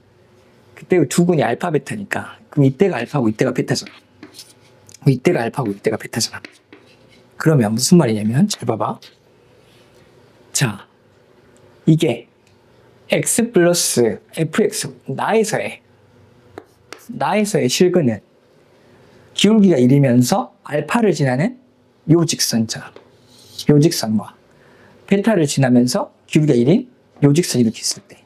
두 근이 알파 베타니까 그럼 이때가 알파고 이때가 베타잖아. 이때가 알파고 이때가 베타잖아. 그러면 무슨 말이냐면 잘 봐봐. 자, 이게 x 플러스 fx 나에서의 실근은 기울기가 1이면서 알파를 지나는 요 직선이잖아. 요 직선과 베타를 지나면서 기울기가 1인 요 직선 이렇게 있을 때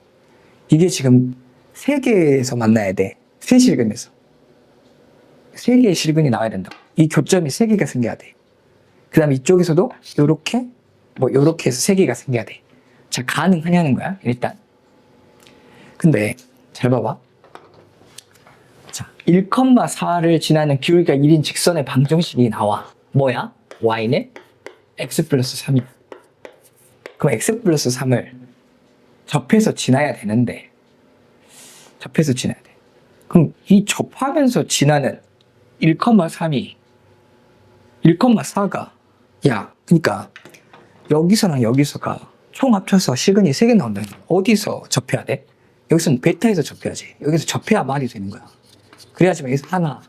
이게 지금 3개에서 만나야 돼. 3실근에서 3개의 실근이 나와야 된다고. 이 교점이 3개가 생겨야 돼. 그 다음에 이쪽에서도 요렇게 요렇게 해서 3개가 생겨야 돼. 자, 가능하냐는 거야 일단. 근데 잘 봐봐. 자, 1,4를 지나는 기울기가 1인 직선의 방정식이 나와. 뭐야? y는 x 플러스 3이야. 그럼 x 플러스 3을 접해서 지나야 되는데 접해서 지나야 돼. 그럼 이 접하면서 지나는 1,3이 1,4가 그러니까 여기서랑 여기서가 총 합쳐서 실근이 3개 나온다는 거야. 어디서 접해야 돼? 여기서는 베타에서 접해야지. 여기서 접해야 말이 되는 거야. 그래야지만 여기서 하나,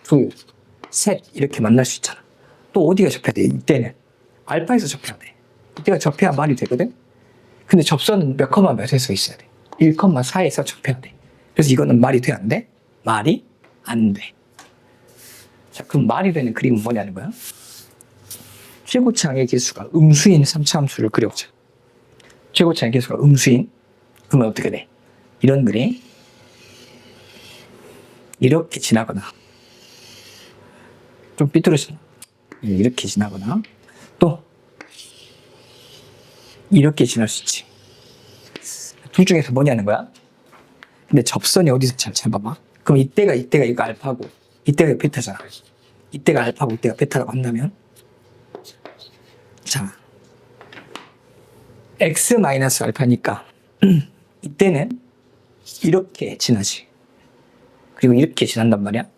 둘, 셋 이렇게 만날 수 있잖아. 또 어디가 접해야 돼? 이때는 알파에서 접해야 돼. 이때가 접해야 말이 되거든. 근데 접선은 몇 컴마 몇에서 있어야 돼. 1,4에서 접해야 돼. 그래서 이거는 말이 돼, 안 돼? 말이 안 돼. 자, 그럼 말이 되는 그림은 뭐냐는 거야? 최고차항의 개수가 음수인 3차 함수를 그려보자. 최고차항의 개수가 음수인. 그러면 어떻게 돼? 이런 그림. 이렇게 지나거나 좀 삐뚤어지나? 이렇게 지나거나 또 이렇게 지날 수 있지. 둘 중에서 뭐냐는 거야? 근데 접선이 어디서 잘 봐봐. 그럼 이때가 이거 알파고 이때가 베타잖아. 이때가 알파고 이때가 베타라고 한다면 자, x 마이너스 알파니까 이때는 이렇게 지나지. 그리고 이렇게 지난단 말이야.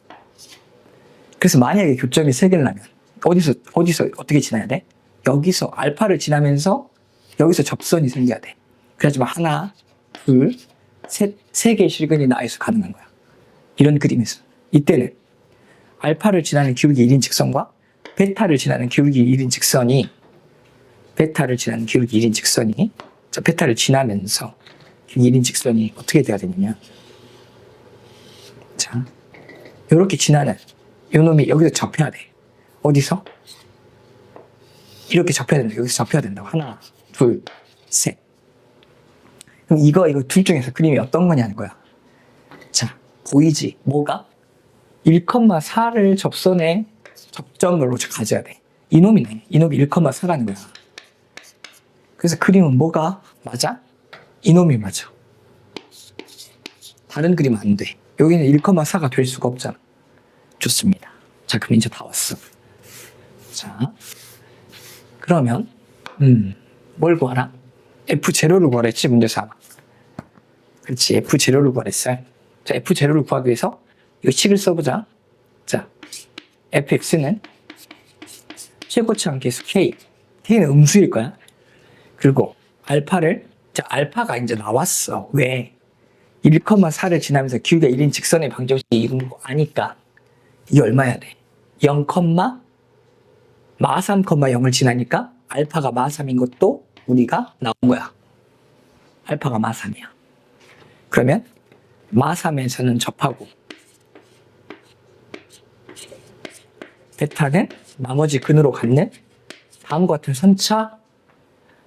그래서 만약에 교점이 3개를 나면 어디서 어떻게 지나야 돼? 여기서 알파를 지나면서 여기서 접선이 생겨야 돼. 그래야지만 하나, 둘, 셋, 3개의 실근이 나에서 가능한 거야. 이런 그림에서 이때는 알파를 지나는 기울기 1인 직선과 베타를 지나는 기울기 1인 직선이 자, 베타를 지나면서 이 1인 직선이 어떻게 돼야 되느냐. 자, 요렇게 지나는 요 놈이 여기서 접혀야 돼. 어디서? 이렇게 접혀야 된다. 여기서 접혀야 된다고. 하나, 둘, 셋. 그럼 이거 둘 중에서 그림이 어떤 거냐는 거야. 자, 보이지? 뭐가? 1,4를 접선에 접점으로 가져야 돼. 이놈이네. 이놈이 1,4라는 거야. 그래서 그림은 뭐가 맞아? 이놈이 맞아. 다른 그림은 안 돼. 여기는 1,4가 될 수가 없잖아. 좋습니다. 자, 그럼 이제 다 왔어. 자, 그러면 뭘 구하라? F0를 구하랬지, 문제에서 아마. 그렇지, F0를 구하랬어요. 자, F0를 구하기 위해서 이거 식을 써보자. 자, fx는 최고치 함계수 k. k는 음수일 거야. 그리고 알파를, 자, 알파가 이제 나왔어. 왜? 1,4를 지나면서 기울기가 1인 직선의 방정식이 이룬 거 아니까 이게 얼마야 돼? 0, 마3, 0을 지나니까 알파가 마3인 것도 우리가 나온 거야. 알파가 마3이야. 그러면 마3에서는 접하고 베타는 나머지 근으로 갖는 다음과 같은 선차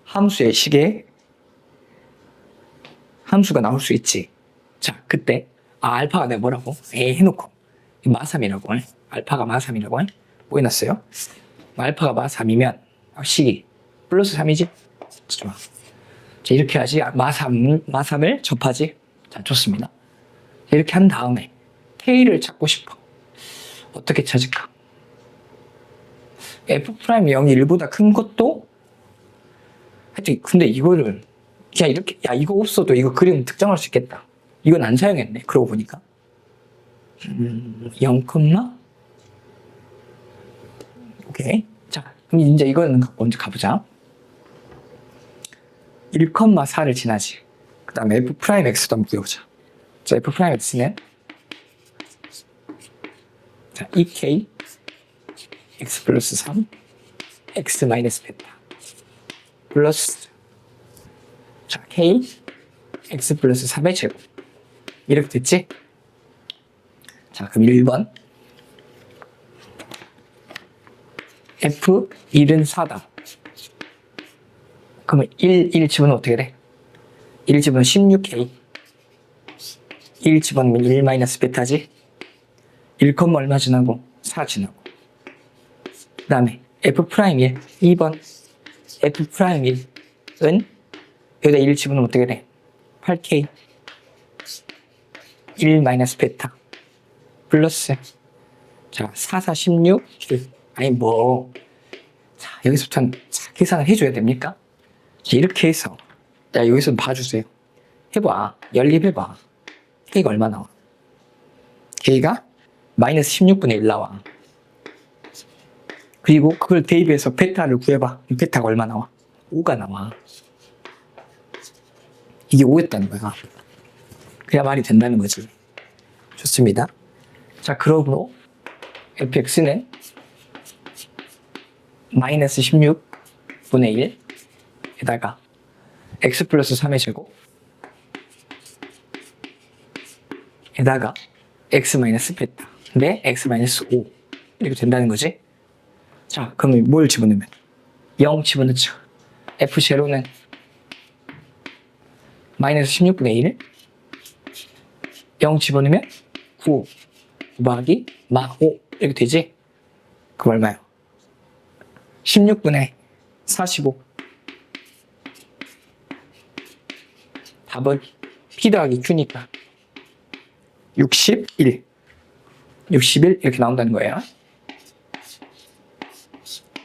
함수의 식에 함수가 나올 수 있지. 자, 그때 알파가 내가 뭐라고? A 해놓고 마3이라고 알파가 마3이라고 뭐 해놨어요? 알파가 마3이면 식이 플러스 3이지? 좋아. 자, 이렇게 하지. 마3을 접하지. 자, 좋습니다. 자, 이렇게 한 다음에 K를 찾고 싶어. 어떻게 찾을까? F'I 0이 1보다 큰 것도 하여튼 근데 이거를 그냥 이렇게 야 이거 없어도 이거 그림 특정할 수 있겠다. 이건 안 사용했네. 그러고 보니까 0, 오케이. 자, 그럼 이제 이거는 먼저 가보자. 1,4를 지나지. 그 다음에 F'X도 한번 구해보자. 자, F'X는 자, 2K X 플러스 3 X 마이너스 베타 플러스 자, K X 플러스 3의 제곱 이렇게 됐지? 자, 그럼 1번 F 1은 4다. 그러면 1 집어넣으면 어떻게 돼? 1 집어넣으면 16K 1 집어넣으면 1 마이너스 베타지? 1, 얼마 지나고? 4 지나고. 그 다음에 F'I 2번 F'I은 여기다 1 집어넣으면 어떻게 돼? 8K 1 마이너스 베타 플러스 자 4, 4, 16 아니 뭐 자 여기서부터 계산을 해줘야 됩니까? 자, 이렇게 해서 자 여기서 봐주세요. 해봐. 연립해봐. K가 얼마 나와? K가 마이너스 16분의 1 나와. 그리고 그걸 대입해서 베타를 구해봐. 베타가 얼마 나와? 5가 나와. 이게 5였다는 거야. 그래야 말이 된다는 거지. 좋습니다. 자, 그러므로 fx는 마이너스 16분의 1에다가 x 플러스 3의 제곱 에다가 x 마이너스 베타 네 x 마이너스 5 이렇게 된다는 거지. 자, 그럼 뭘 집어넣으면 0 집어넣죠. f0는 마이너스 16분의 1 0 집어넣으면 9 곱하기 마 5 이렇게 되지. 그럼 얼마요? 16분의 45 답은 P 더하기 Q니까 61 이렇게 나온다는 거예요.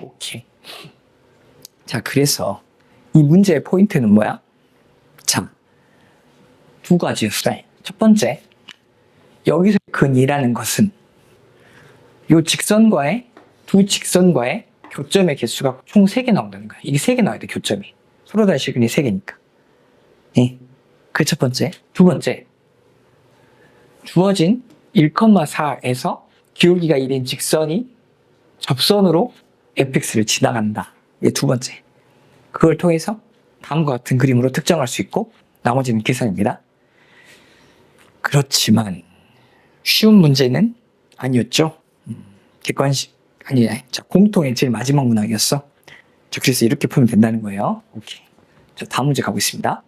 오케이. 자, 그래서 이 문제의 포인트는 뭐야? 자, 두 가지였어요. 첫 번째, 여기서 근이라는 것은 이 직선과의 두 직선과의 교점의 개수가 총 3개 나온다는 거야. 이게 3개 나와야 돼, 교점이. 서로 다시 근이 3개니까. 네. 그게 첫 번째. 두 번째, 주어진 1,4에서 기울기가 1인 직선이 접선으로 fx를 지나간다. 이게 두 번째. 그걸 통해서 다음과 같은 그림으로 특정할 수 있고, 나머지는 계산입니다. 그렇지만 쉬운 문제는 아니었죠. 객관식 아니, 자, 공통의 제일 마지막 문항이었어. 자, 그래서 이렇게 풀면 된다는 거예요. 오케이. 자, 다음 문제 가보겠습니다.